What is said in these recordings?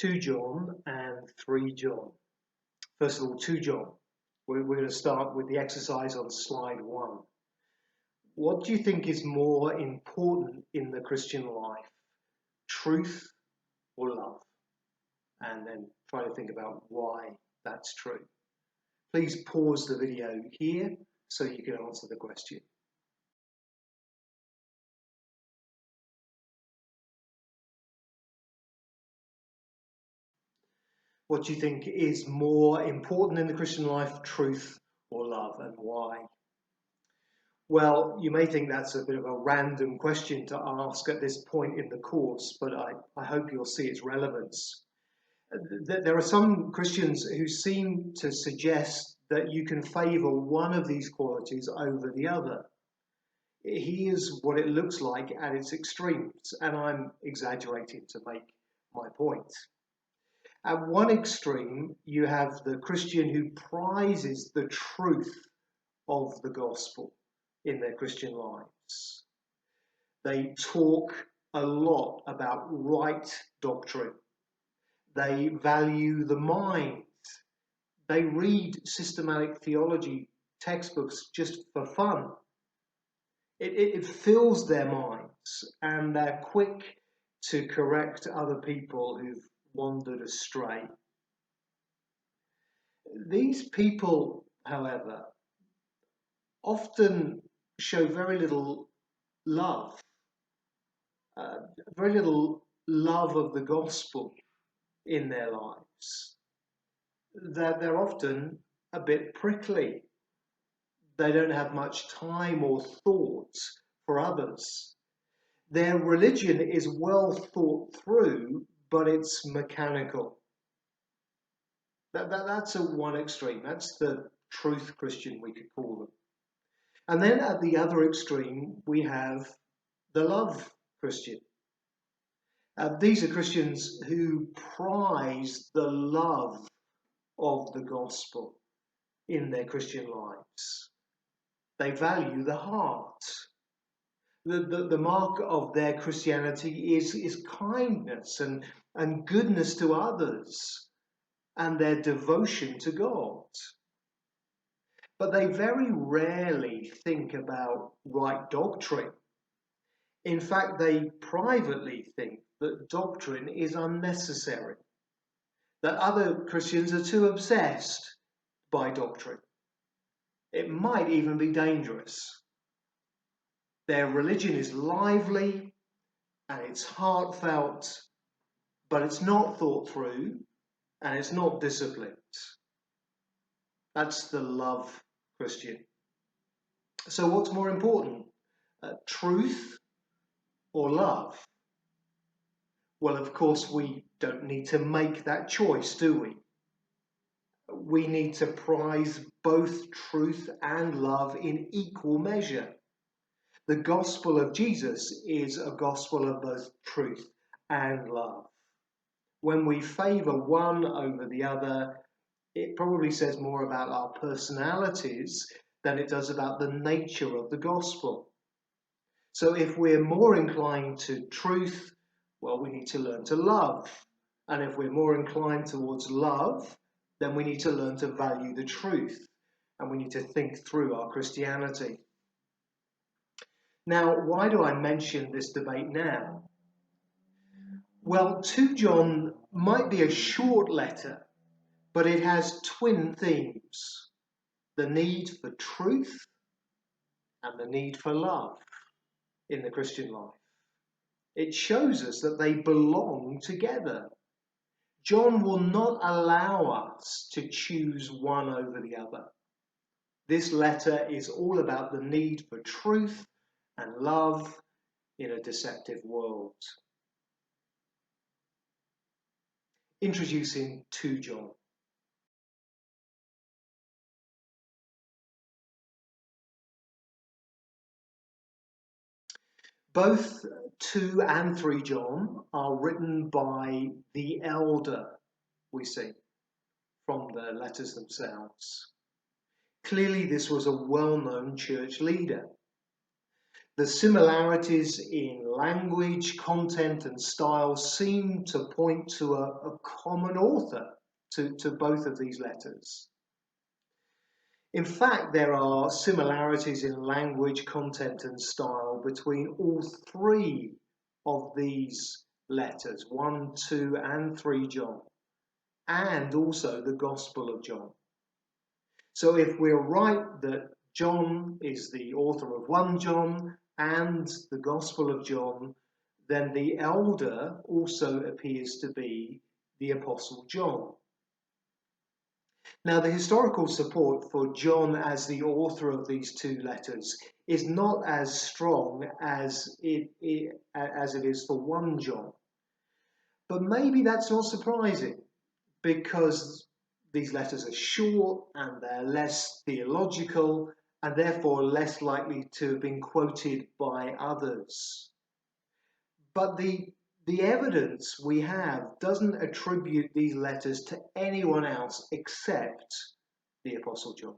2 John and 3 John. First of all, 2 John. We're going to start with the exercise on slide 1. What do you think is more important in the Christian life? Truth or love? And then try to think about why that's true. Please pause the video here so you can answer the question. What do you think is more important in the Christian life, truth or love, and why? Well, you may think that's a bit of a random question to ask at this point in the course, but I hope you'll see its relevance. There are some Christians who seem to suggest that you can favour one of these qualities over the other. Here's what it looks like at its extremes, and I'm exaggerating to make my point. At one extreme, you have the Christian who prizes the truth of the gospel in their Christian lives. They talk a lot about right doctrine. They value the mind. They read systematic theology textbooks just for fun. It fills their minds, and they're quick to correct other people who've wandered astray. These people, however, often show very little love, very little love of the gospel in their lives. They're often a bit prickly. They don't have much time or thought for others. Their religion is well thought through, but it's mechanical. That's at one extreme. That's the truth Christian, we could call them. And then at the other extreme, we have the love Christian. These are Christians who prize the love of the gospel in their Christian lives. They value the heart. The mark of their Christianity is kindness and goodness to others and their devotion to God. But they very rarely think about right doctrine. In fact, they privately think that doctrine is unnecessary, that other Christians are too obsessed by doctrine. It might even be dangerous. Their religion is lively and it's heartfelt, but it's not thought through and it's not disciplined. That's the love Christian. So what's more important, truth or love? Well, of course, we don't need to make that choice, do we? We need to prize both truth and love in equal measure. The gospel of Jesus is a gospel of both truth and love. When we favour one over the other, it probably says more about our personalities than it does about the nature of the gospel. So if we're more inclined to truth, well, we need to learn to love. And if we're more inclined towards love, then we need to learn to value the truth. And we need to think through our Christianity. Now, why do I mention this debate now? Well, 2 John might be a short letter, but it has twin themes: the need for truth and the need for love in the Christian life. It shows us that they belong together. John will not allow us to choose one over the other. This letter is all about the need for truth and love in a deceptive world. Introducing 2 John. Both 2 and 3 John are written by the elder, we see, from the letters themselves. Clearly, this was a well-known church leader. The similarities in language, content and style seem to point to a common author to both of these letters. In fact, there are similarities in language, content and style between all three of these letters, 1, 2 and 3 John, and also the Gospel of John. So if we're right that John is the author of 1 John and the Gospel of John, then the elder also appears to be the Apostle John. Now, the historical support for John as the author of these two letters is not as strong as it is for 1 John. But maybe that's not surprising, because these letters are short and they're less theological and therefore less likely to have been quoted by others. But the evidence we have doesn't attribute these letters to anyone else except the Apostle John.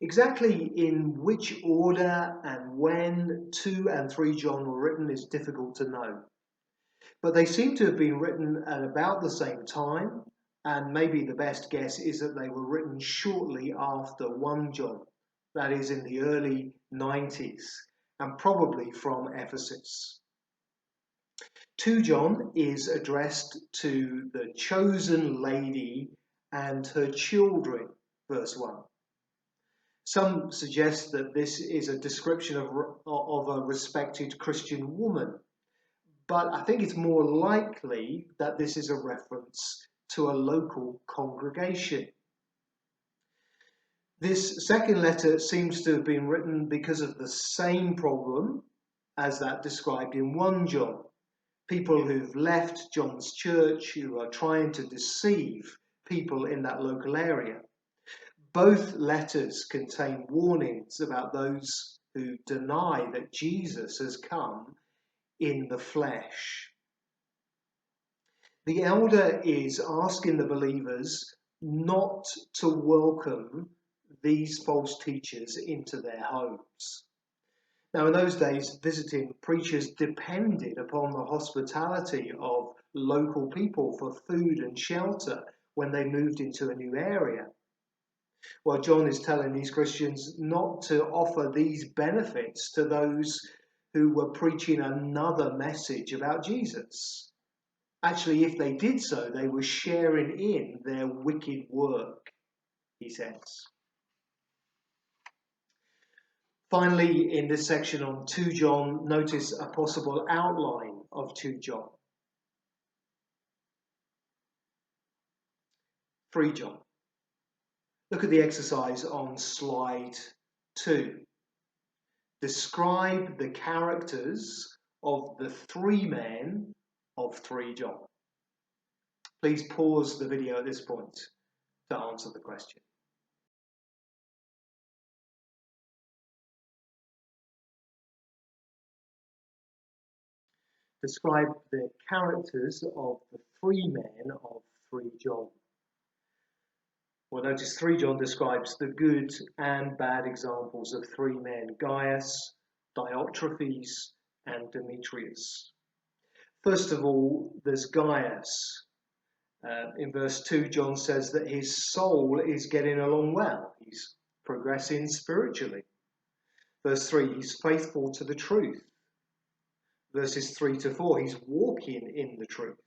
Exactly in which order and when 2 and 3 John were written is difficult to know. But they seem to have been written at about the same time, and maybe the best guess is that they were written shortly after 1 John, that is in the early 90s, and probably from Ephesus. 2 John is addressed to the chosen lady and her children, verse 1. Some suggest that this is a description of a respected Christian woman, but I think it's more likely that this is a reference to a local congregation. This second letter seems to have been written because of the same problem as that described in 1 John. People who've left John's church, who are trying to deceive people in that local area. Both letters contain warnings about those who deny that Jesus has come in the flesh. The elder is asking the believers not to welcome these false teachers into their homes. Now, in those days, visiting preachers depended upon the hospitality of local people for food and shelter when they moved into a new area. Well, John is telling these Christians not to offer these benefits to those who were preaching another message about Jesus. Actually, if they did so, they were sharing in their wicked work, he says. Finally, in this section on 2 John, notice a possible outline of 2 John. 3 John. Look at the exercise on slide 2. Describe the characters of the 3 men of 3 John. Please pause the video at this point to answer the question. Describe the characters of the 3 men of 3 John. Well, notice 3 John describes the good and bad examples of 3 men, Gaius, Diotrephes, and Demetrius. First of all, there's Gaius. In verse 2, John says that his soul is getting along well. He's progressing spiritually. Verse 3, he's faithful to the truth. Verses 3 to 4, he's walking in the truth.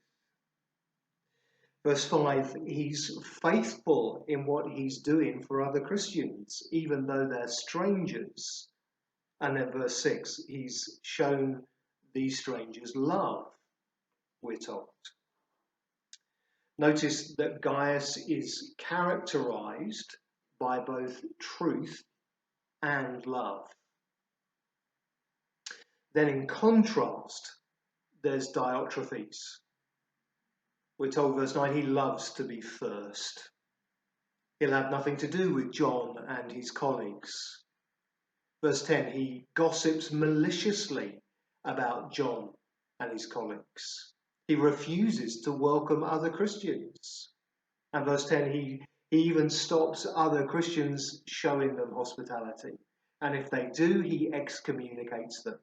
Verse 5, he's faithful in what he's doing for other Christians, even though they're strangers. And then verse 6, he's shown these strangers love, we're told. Notice that Gaius is characterized by both truth and love. Then in contrast, there's Diotrephes. We're told, verse 9, he loves to be first. He'll have nothing to do with John and his colleagues. Verse 10, he gossips maliciously about John and his colleagues. He refuses to welcome other Christians. And verse 10, he even stops other Christians showing them hospitality. and if they do, he excommunicates them.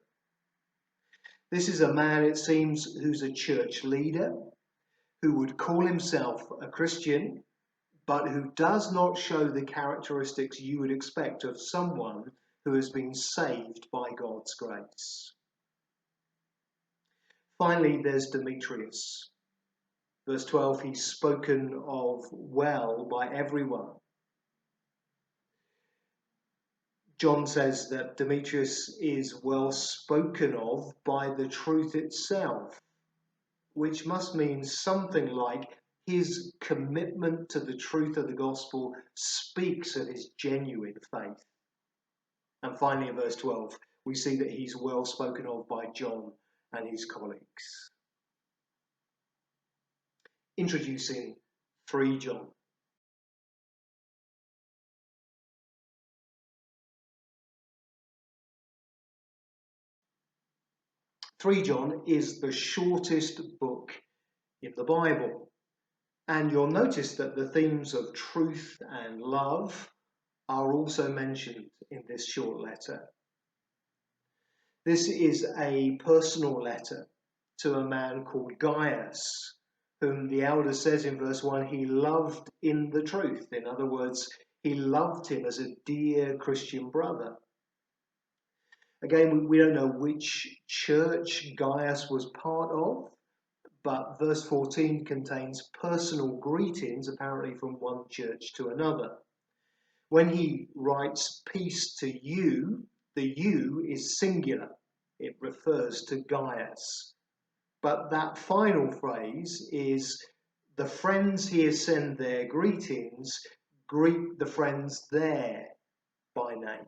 This is a man, it seems, who's a church leader, who would call himself a Christian, but who does not show the characteristics you would expect of someone who has been saved by God's grace. Finally, there's Demetrius. Verse 12, he's spoken of well by everyone. John says that Demetrius is well spoken of by the truth itself, which must mean something like his commitment to the truth of the gospel speaks of his genuine faith. And finally, in verse 12, we see that he's well spoken of by John and his colleagues. Introducing 3 John. 3 John is the shortest book in the Bible. And you'll notice that the themes of truth and love are also mentioned in this short letter. This is a personal letter to a man called Gaius, whom the elder says in verse 1, he loved in the truth. In other words, he loved him as a dear Christian brother. Again, we don't know which church Gaius was part of, but verse 14 contains personal greetings, apparently from one church to another. When he writes peace to you, the you is singular. It refers to Gaius. But that final phrase is the friends here send their greetings, greet the friends there by name.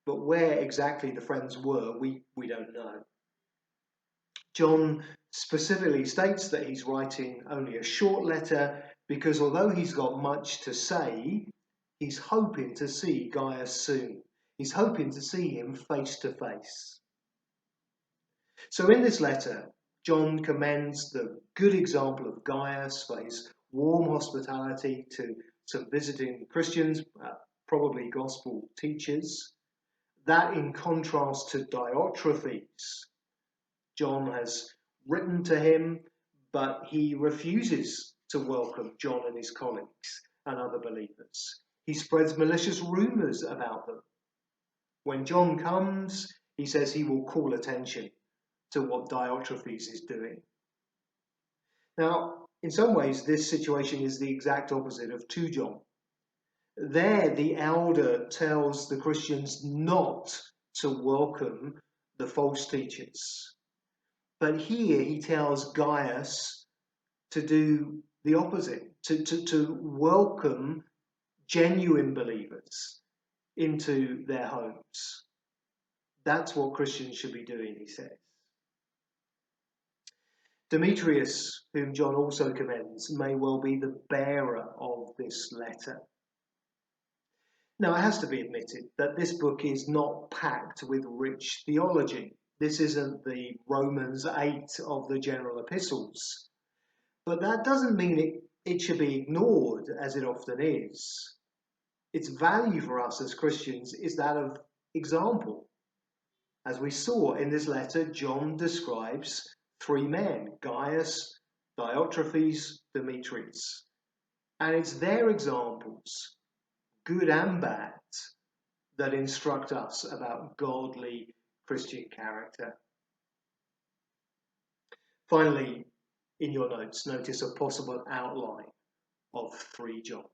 But where exactly the friends were, we don't know. John specifically states that he's writing only a short letter because although he's got much to say, he's hoping to see Gaius soon. He's hoping to see him face to face. So in this letter, John commends the good example of Gaius for his warm hospitality to some visiting Christians, probably gospel teachers. That in contrast to Diotrephes. John has written to him, but he refuses to welcome John and his colleagues and other believers. He spreads malicious rumours about them. When John comes, he says he will call attention to what Diotrephes is doing. Now, in some ways, this situation is the exact opposite of 2 John. There, the elder tells the Christians not to welcome the false teachers. But here he tells Gaius to do the opposite, to welcome genuine believers into their homes. That's what Christians should be doing, he says. Demetrius, whom John also commends, may well be the bearer of this letter. Now, it has to be admitted that this book is not packed with rich theology. This isn't the Romans 8 of the general epistles. But that doesn't mean it should be ignored, as it often is. Its value for us as Christians is that of example. As we saw in this letter, John describes 3 men, Gaius, Diotrephes, Demetrius. And it's their examples, good and bad, that instruct us about godly Christian character. Finally, in your notes, notice a possible outline of 3 John.